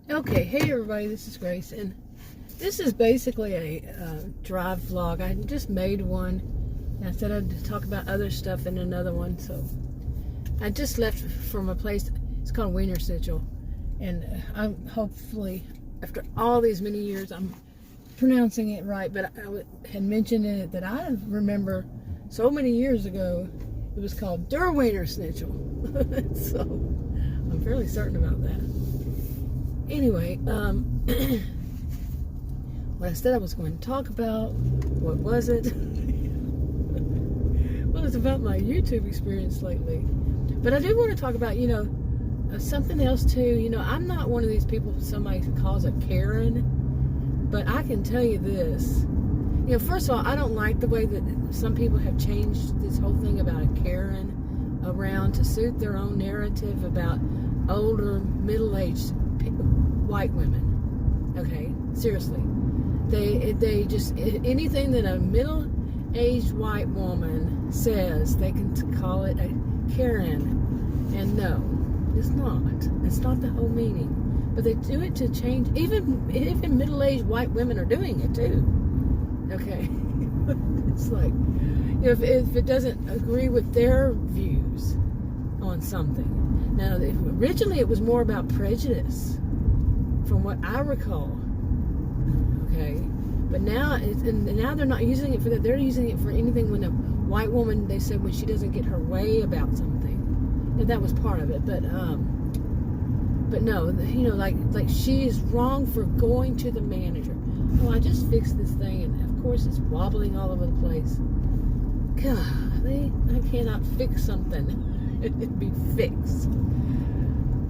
Okay, hey everybody, this is Grace, and this is basically a drive vlog. I just made one, and I said I'd talk about other stuff in another one. So I just left from a place, it's called Wiener Schnitzel, and I'm hopefully, after all these many years, I'm pronouncing it right, but I had mentioned in it that I remember so many years ago, it was called Der Wiener Schnitzel, so I'm fairly certain about that. Anyway, what I said I was going to talk about, what was it? Well, it's about my YouTube experience lately. But I do want to talk about, something else too. I'm not one of these people somebody calls a Karen, but I can tell you this. First of all, I don't like the way that some people have changed this whole thing about a Karen around to suit their own narrative about older, middle-aged white women. Okay, seriously, they just, anything that a middle-aged white woman says, they can call it a Karen, and no, it's not the whole meaning. But they do it to change. Even middle-aged white women are doing it too. Okay, it's like, if it doesn't agree with their views on something. Now, originally it was more about prejudice, from what I recall. Okay, but now now they're not using it for that. They're using it for anything when a white woman, they said, when she doesn't get her way about something, and that was part of it. But no, like she is wrong for going to the manager. Oh, I just fixed this thing, and of course it's wobbling all over the place. God, I cannot fix something. It'd be fixed.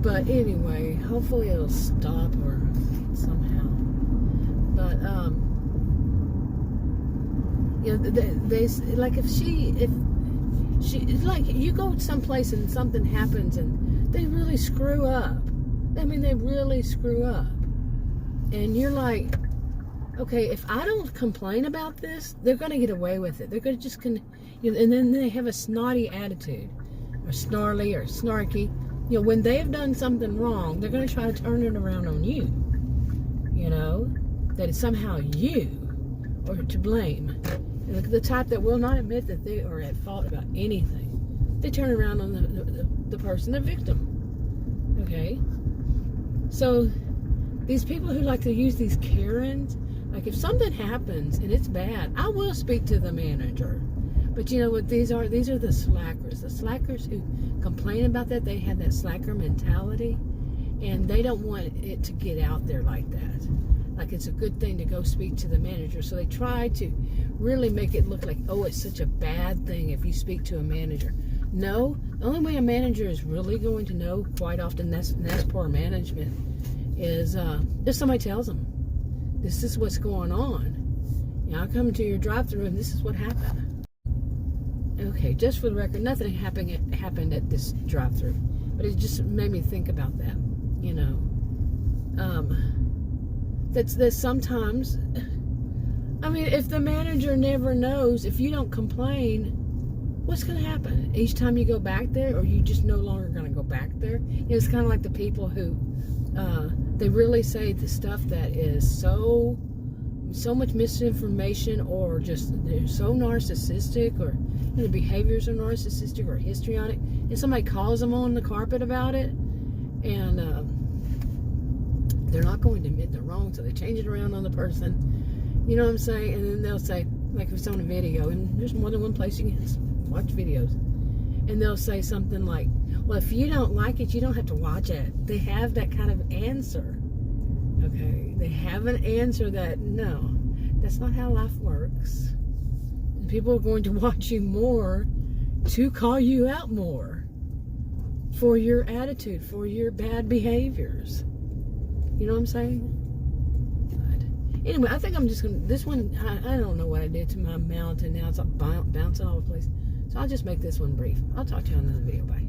But anyway, hopefully it'll stop or somehow. But they like if she like, you go someplace and something happens and they really screw up. I mean, they really screw up, and you're like, okay, if I don't complain about this, they're going to get away with it. They're going to just, and then they have a snotty attitude, or snarly, or snarky. When they've done something wrong, they're going to try to turn it around on you. That it's somehow you or to blame. And the type that will not admit that they are at fault about anything. They turn around on the person, the victim. Okay? So, these people who like to use these Karens, like if something happens and it's bad, I will speak to the manager. But you know what these are? These are the slackers. The slackers who complain about that. They have that slacker mentality, and they don't want it to get out there like that. Like it's a good thing to go speak to the manager. So they try to really make it look like, oh, it's such a bad thing if you speak to a manager. No, the only way a manager is really going to know, quite often, that's poor management, is if somebody tells them, this is what's going on. I come to your drive-thru and this is what happened. Okay, just for the record, nothing happened at this drive-thru, but it just made me think about that. That's sometimes, I mean, if the manager never knows, if you don't complain, what's going to happen? Each time you go back there, or you just no longer going to go back there? It's kind of like the people who, they really say the stuff that is so much misinformation, or just they're so narcissistic, or the behaviors are narcissistic or histrionic, and somebody calls them on the carpet about it, and they're not going to admit they're wrong, so they change it around on the person. You know what I'm saying? And then they'll say, like if it's on a video, and there's more than one place you can watch videos, and they'll say something like, well, if you don't like it, you don't have to watch it. They have that kind of answer. Okay, they have an answer that, no, that's not how life works. And people are going to watch you more to call you out more for your attitude, for your bad behaviors. You know what I'm saying? But anyway, I think I'm just going to, this one, I don't know what I did to my mouth, and now it's bouncing all over the place. So I'll just make this one brief. I'll talk to you on another video. Bye.